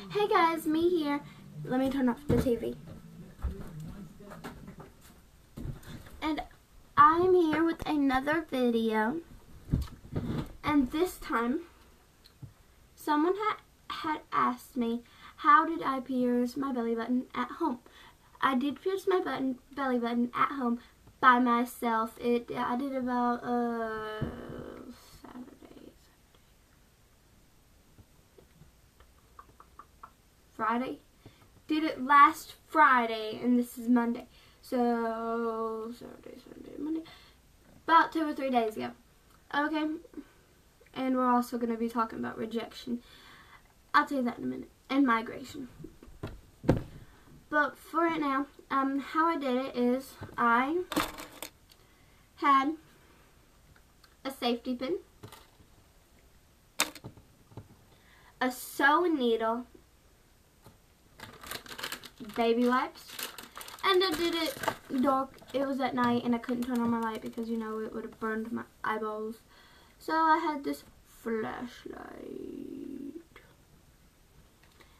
Hey guys, me here. Let me turn off the TV. And I'm here with another video. And this time, someone had asked me, how did I pierce my belly button at home? I did pierce my belly button at home by myself. I did about Friday. Did it last Friday, and this is Monday. So Saturday, Sunday, Monday. About 2 or 3 days ago. Okay. And we're also going to be talking about rejection. I'll tell you that in a minute. And migration. But for right now, how I did it is I had a safety pin, a sewing needle, baby wipes, and I did it dark. It was at night and I couldn't turn on my light because, you know, it would have burned my eyeballs. So I had this flashlight.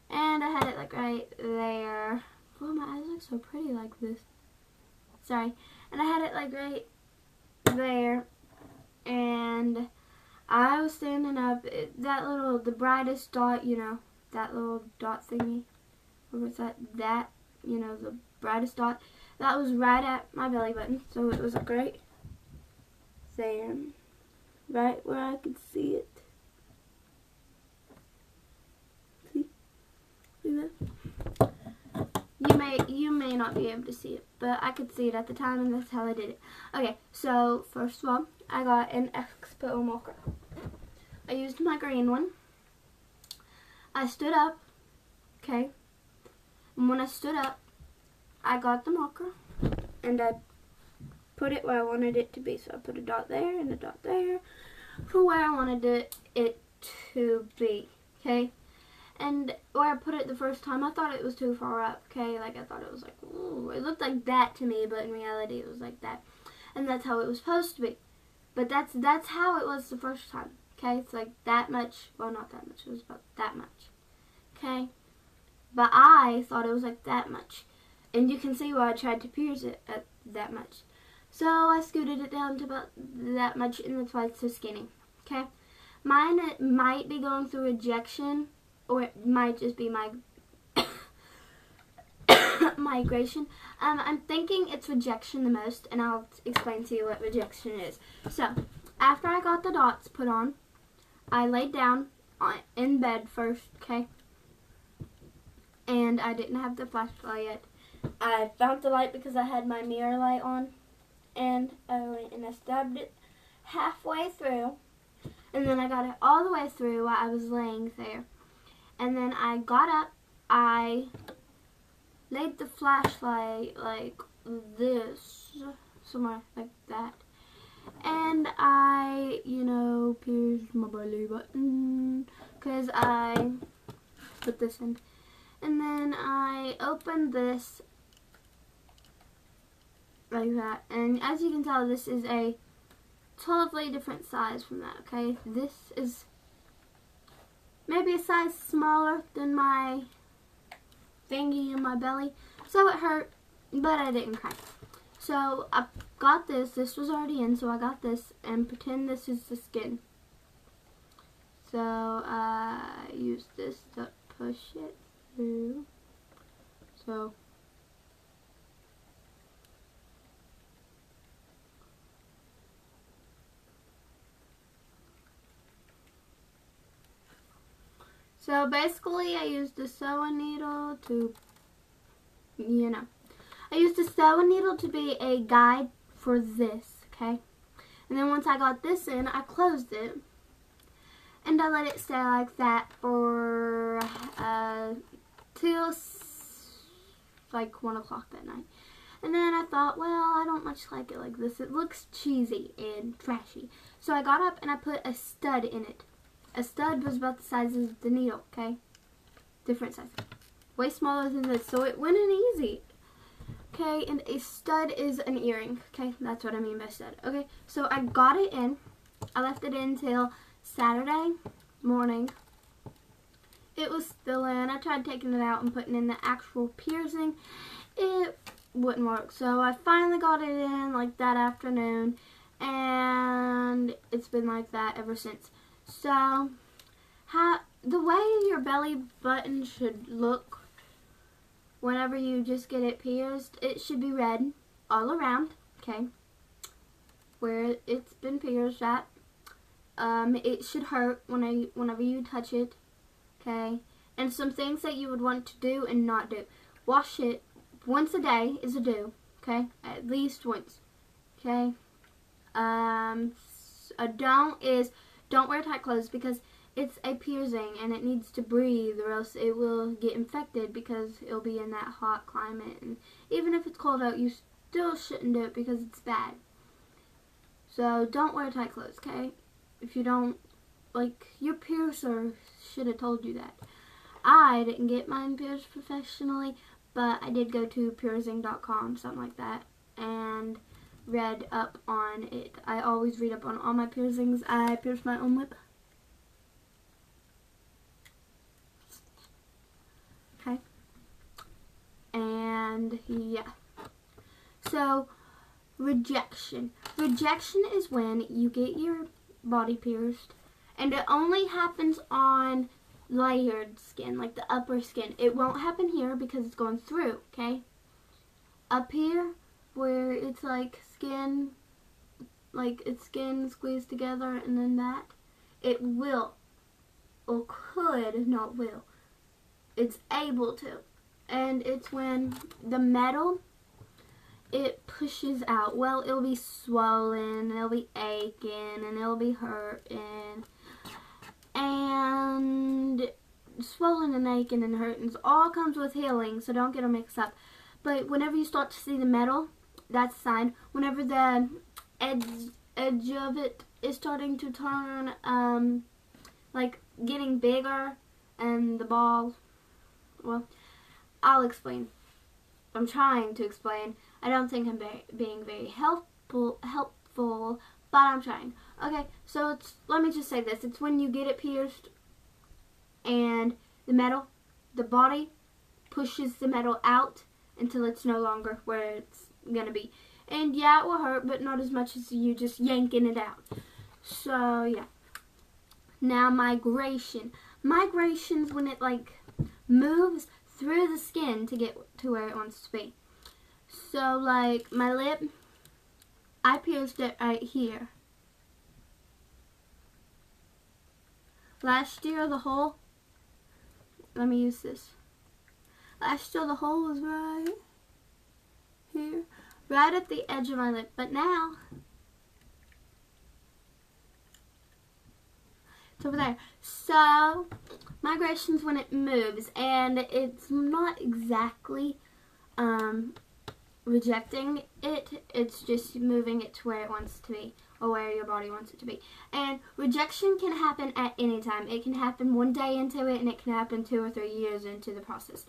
And I had it like right there. Oh, my eyes look so pretty like this. Sorry. And I had it like right there. And I was standing up. The brightest dot, you know, that little dot thingy. What was that? That, you know, the brightest dot. That was right at my belly button. So it was like right there. Right where I could see it. See? See that? You may not be able to see it, but I could see it at the time, and that's how I did it. Okay, so first of all, I got an Expo marker. I used my green one. I stood up, okay, and when I stood up, I got the marker, and I put it where I wanted it to be. So I put a dot there and a dot there for where I wanted it to be, okay? And where I put it the first time, I thought it was too far up, okay? Like, I thought it was like, ooh, it looked like that to me, but in reality it was like that. And that's how it was supposed to be. But that's how it was the first time, okay? It's like that much, well, not that much, it was about that much, okay? But I thought it was like that much. And you can see why I tried to pierce it at that much. So I scooted it down to about that much, and that's why it's so skinny, okay? Mine might be going through rejection, or it might just be my migration. I'm thinking it's rejection the most, and I'll explain to you what rejection is. So, after I got the dots put on, I laid down in bed first, okay? And I didn't have the flashlight yet. I found the light because I had my mirror light on, and I went and I stabbed it halfway through, and then I got it all the way through while I was laying there. And then I got up, I laid the flashlight like this, somewhere like that, and I, you know, pierced my belly button, because I put this in. And then I opened this like that, and as you can tell, this is a totally different size from that, okay? This is maybe a size smaller than my thingy in my belly, so it hurt, but I didn't cry. So I got this was already in, so I got this, and pretend this is the skin. So I used this to push it through. So basically, I used the sewing needle to, you know, I used the sewing needle to be a guide for this, okay? And then once I got this in, I closed it, and I let it stay like that for till like 1 o'clock that night. And then I thought, well, I don't much like it like this. It looks cheesy and trashy. So I got up and I put a stud in it. A stud was about the size of the needle, okay? Different size. Way smaller than this, so it went in easy. Okay, and a stud is an earring, okay? That's what I mean by stud. Okay, so I got it in. I left it in till Saturday morning. it was still in. I tried taking it out and putting in the actual piercing. It wouldn't work. So I finally got it in like that afternoon, and it's been like that ever since. So the way your belly button should look whenever you just get it pierced, it should be red all around, okay, where it's been pierced at. It should hurt whenever you touch it, okay, and some things that you would want to do and not do. Wash it once a day is a do, okay, at least once, okay. A don't is don't wear tight clothes because it's a piercing and it needs to breathe, or else it will get infected because it'll be in that hot climate. And even if it's cold out, you still shouldn't do it because it's bad. So don't wear tight clothes, okay? If you don't, like, your piercer should have told you that. I didn't get mine pierced professionally, but I did go to piercing.com, something like that, and read up on it. I always read up on all my piercings. I pierced my own lip. Okay. And yeah. So, rejection. Rejection is when you get your body pierced, and it only happens on layered skin, like the upper skin. It won't happen here because it's going through, okay? Up here, where it's like skin, like it's skin squeezed together, and then that, it will, or could, not will, it's able to. And it's when the metal, it pushes out. Well, it'll be swollen, it'll be aching, and it'll be hurting. And swollen and aching and hurting all comes with healing, so don't get them mixed up. But whenever you start to see the metal, that's a sign. Whenever the edge of it is starting to turn, like getting bigger, and the ball, well, I'll explain. I'm trying to explain. I don't think I'm being very helpful, but I'm trying. Okay, so let me just say this. It's when you get it pierced and the metal, the body pushes the metal out until it's no longer where it's going to be. And yeah, it will hurt, but not as much as you just yanking it out. So, yeah. Now, migration. Migration's when it, like, moves through the skin to get to where it wants to be. So, like, my lip, I pierced it right here. Last year, the hole, let me use this. Last year, the hole was right here, right at the edge of my lip. But now, it's over there. So, migration's when it moves, and it's not exactly rejecting it. It's just moving it to where it wants to be, or where your body wants it to be. And rejection can happen at any time. It can happen one day into it, and it can happen 2 or 3 years into the process.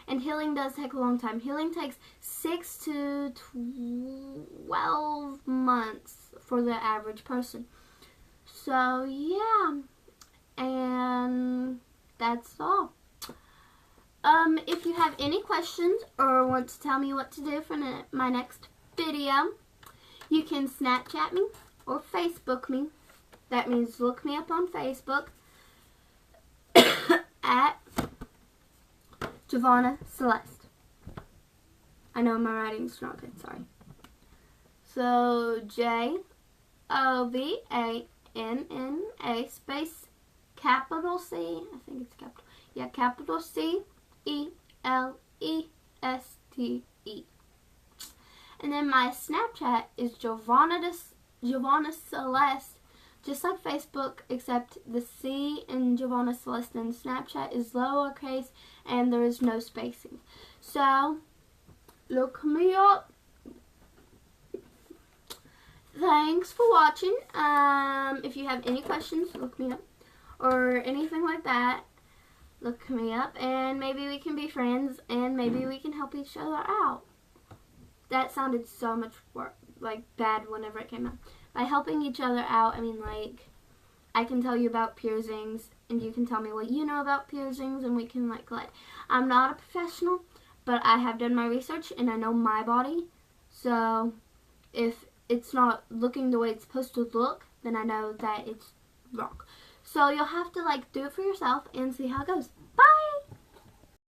And healing does take a long time. Healing takes 6 to 12 months for the average person. So, yeah. And that's all. If you have any questions or want to tell me what to do for my next video, you can Snapchat me or Facebook me. That means look me up on Facebook at Giovanna Celeste. I know my writing's not good, sorry. So, Jovanna space capital C, I think it's capital, yeah, capital C-E-L-E-S-T-E. And then my Snapchat is Giovanna Celeste, just like Facebook, except the C in Giovanna Celeste in Snapchat is lowercase and there is no spacing. So, look me up. Thanks for watching. If you have any questions, look me up. Or anything like that, look me up. And maybe we can be friends. And maybe we can help each other out. That sounded so much bad whenever it came out. By helping each other out, I mean, like, I can tell you about piercings, and you can tell me what you know about piercings, and we can like collide. I'm not a professional, but I have done my research, and I know my body. So if it's not looking the way it's supposed to look, then I know that it's wrong. So you'll have to like do it for yourself and see how it goes. Bye!